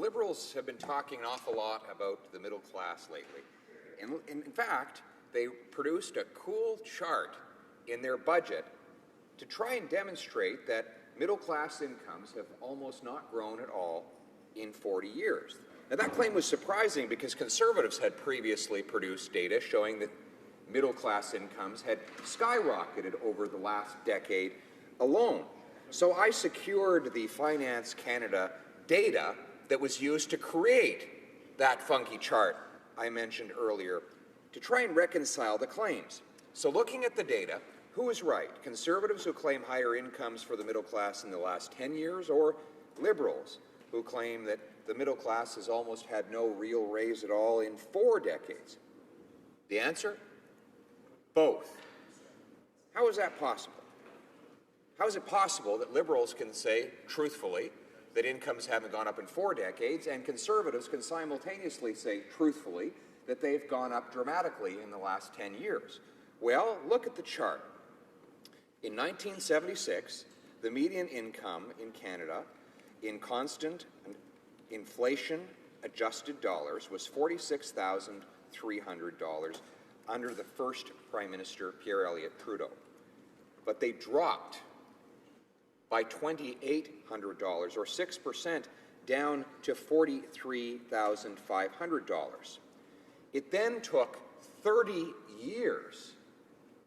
Liberals have been talking an awful lot about the middle class lately. And in fact, they produced a cool chart in their budget to try and demonstrate that middle-class incomes have almost not grown at all in 40 years. Now, that claim was surprising because Conservatives had previously produced data showing that middle-class incomes had skyrocketed over the last decade alone. So I secured the Finance Canada data that was used to create that funky chart I mentioned earlier to try and reconcile the claims. So looking at the data, who is right? Conservatives who claim higher incomes for the middle class in the last 10 years, or Liberals who claim that the middle class has almost had no real raise at all in 4 decades? The answer? Both. How is that possible? How is it possible that Liberals can say truthfully that incomes haven't gone up in 4 decades, and Conservatives can simultaneously say truthfully that they've gone up dramatically in the last 10 years? Well, look at the chart. In 1976, the median income in Canada in constant inflation-adjusted dollars was $46,300 under the first Prime Minister, Pierre Trudeau. But they dropped by $2,800, or 6%, down to $43,500. It then took 30 years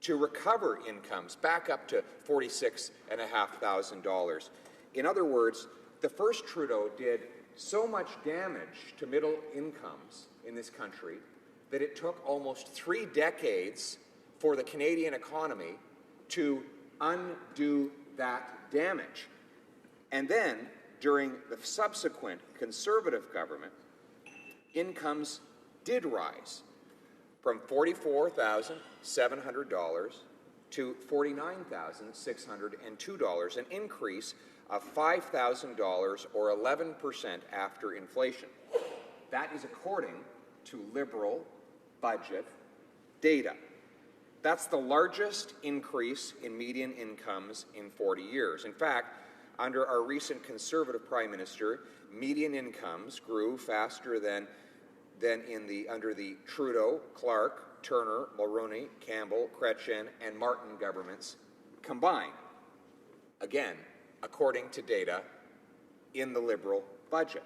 to recover incomes back up to $46,500. In other words, the first Trudeau did so much damage to middle incomes in this country that it took almost 3 decades for the Canadian economy to undo that damage. And then, during the subsequent Conservative government, incomes did rise from $44,700 to $49,602, an increase of $5,000 or 11% after inflation. That is according to Liberal budget data. That's the largest increase in median incomes in 40 years. In fact, under our recent Conservative Prime Minister, median incomes grew faster than under the Trudeau, Clark, Turner, Mulroney, Campbell, Chrétien, and Martin governments combined. Again, according to data in the Liberal budget.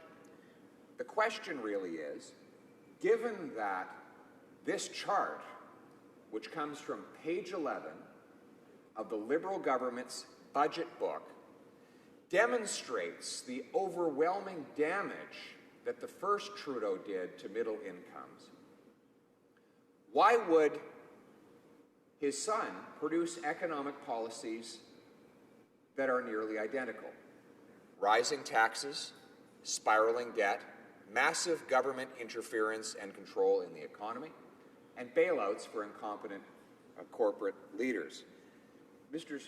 The question really is, given that this chart, which comes from page 11 of the Liberal government's budget book, demonstrates the overwhelming damage that the first Trudeau did to middle incomes, why would his son produce economic policies that are nearly identical? Rising taxes, spiraling debt, massive government interference and control in the economy, and bailouts for incompetent corporate leaders.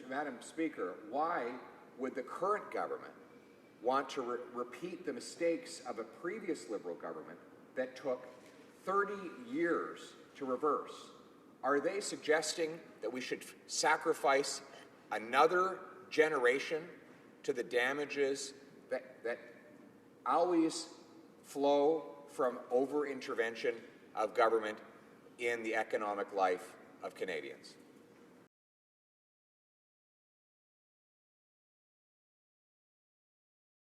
Madam Speaker, why would the current government want to repeat the mistakes of a previous Liberal government that took 30 years to reverse? Are they suggesting that we should sacrifice another generation to the damages that always flow from over-intervention of government in the economic life of Canadians?